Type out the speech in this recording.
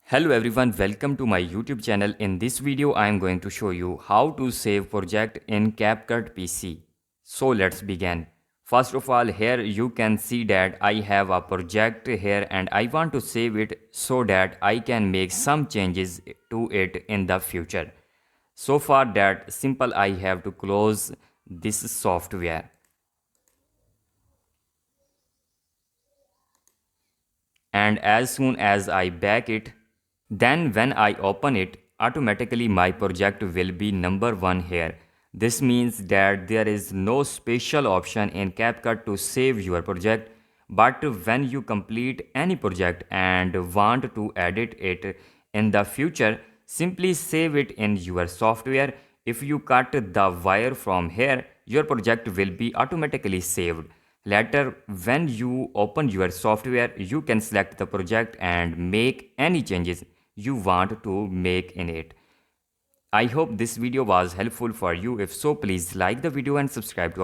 Hello everyone, welcome to my YouTube channel. In this video, I am going to show you how to save project in CapCut PC. So let's begin. First of all, here you can see that I have a project here and I want to save it so that I can make some changes to it in the future. So far that simple, I have to close this software. And as soon as I back it, then when I open it, automatically my project will be number 1 here. This means that there is no special option in CapCut to save your project, but when you complete any project and want to edit it in the future, simply save it in your software. If you cut the wire from here, your project will be automatically saved. Later, when you open your software, you can select the project and make any changes you want to make in it. I hope this video was helpful for you. If so, please like the video and subscribe to our